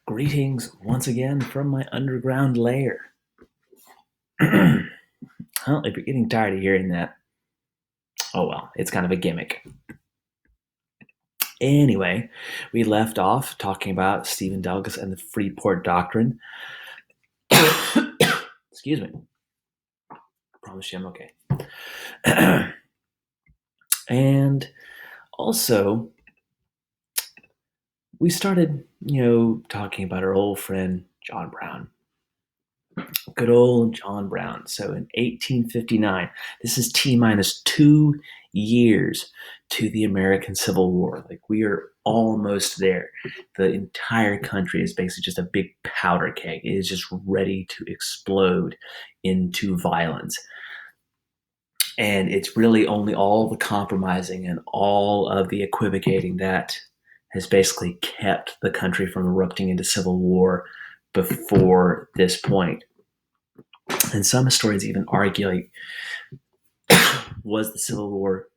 Greetings once again from my underground lair. Well, if you're getting tired of hearing that, oh well, it's kind of a gimmick. Anyway, we left off talking about Stephen Douglas and the Freeport Doctrine. Excuse me. Promise you I'm okay. And also, we started, talking about our old friend John Brown. Good old John Brown. So in 1859, this is T minus 2 years to the American Civil War. Like we are almost there. The entire country is basically just a big powder keg. It is just ready to explode into violence. And it's really only all the compromising and all of the equivocating that has basically kept the country from erupting into civil war before this point. And some historians even argue, like, was the Civil War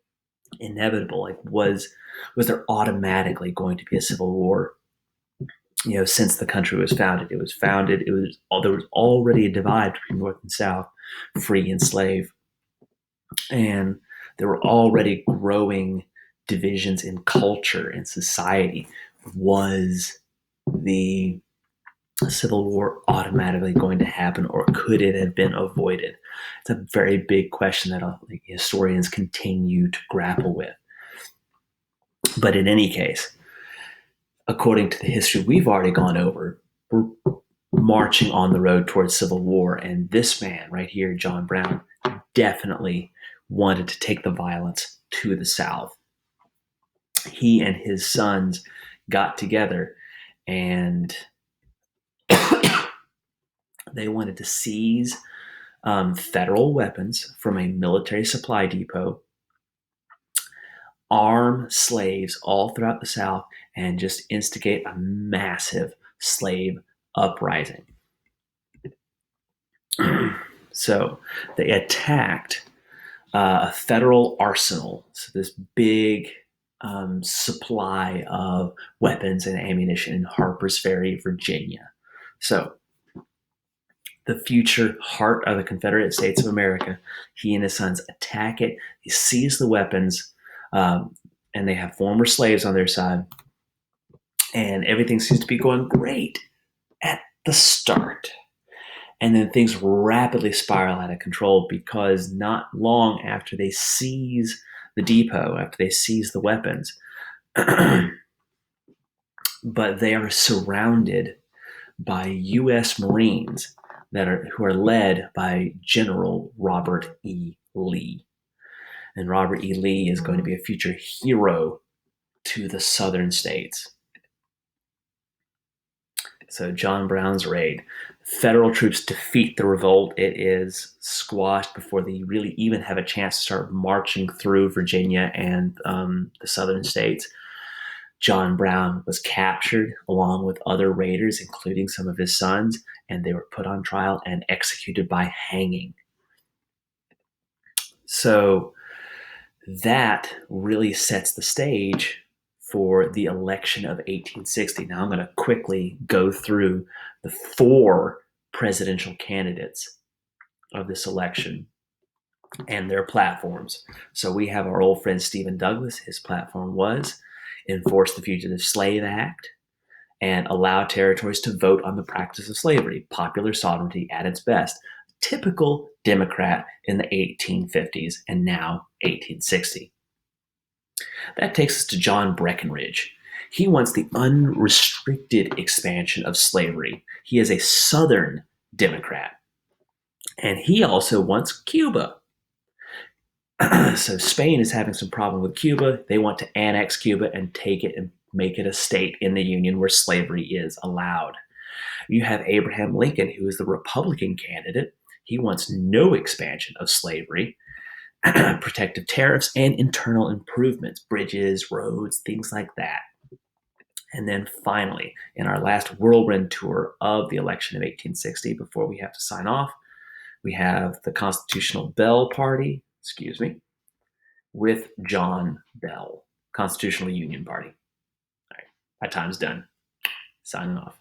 inevitable? Like, was there automatically going to be a civil war? Since the country was founded, there was already a divide between North and South, free and slave, and there were already growing divisions in culture and society. Was the Civil War automatically going to happen, or could it have been avoided? It's a very big question that historians continue to grapple with. But in any case, according to the history we've already gone over, we're marching on the road towards civil war, and this man right here, John Brown, definitely wanted to take the violence to the South. He and his sons got together and they wanted to seize federal weapons from a military supply depot, arm slaves all throughout the South, and just instigate a massive slave uprising. So they attacked a federal arsenal, so this big supply of weapons and ammunition in Harper's Ferry, Virginia. So the future heart of the Confederate States of America, he and his sons attack it. They seize the weapons, and they have former slaves on their side. And everything seems to be going great at the start. And then things rapidly spiral out of control because not long after they seize the depot, after they seize the weapons, but they are surrounded by U.S. Marines who are led by General Robert E. Lee. And Robert E. Lee is going to be a future hero to the southern states. So John Brown's raid. Federal troops defeat the revolt. It is squashed before they really even have a chance to start marching through Virginia and the southern states. John Brown was captured along with other raiders, including some of his sons, and they were put on trial and executed by hanging. So that really sets the stage for the election of 1860. Now I'm going to quickly go through the 4 presidential candidates of this election and their platforms. So we have our old friend Stephen Douglas. His platform was enforce the Fugitive Slave Act and allow territories to vote on the practice of slavery, popular sovereignty at its best. Typical Democrat in the 1850s and now 1860. That takes us to John Breckinridge. He wants the unrestricted expansion of slavery. He is a Southern Democrat. And he also wants Cuba. So Spain is having some problem with Cuba. They want to annex Cuba and take it and make it a state in the Union where slavery is allowed. You have Abraham Lincoln, who is the Republican candidate. He wants no expansion of slavery, protective tariffs, and internal improvements, bridges, roads, things like that. And then finally, in our last whirlwind tour of the election of 1860, before we have to sign off, we have the Constitutional Bell Party, with John Bell, Constitutional Union Party. All right, my time's done. Signing off.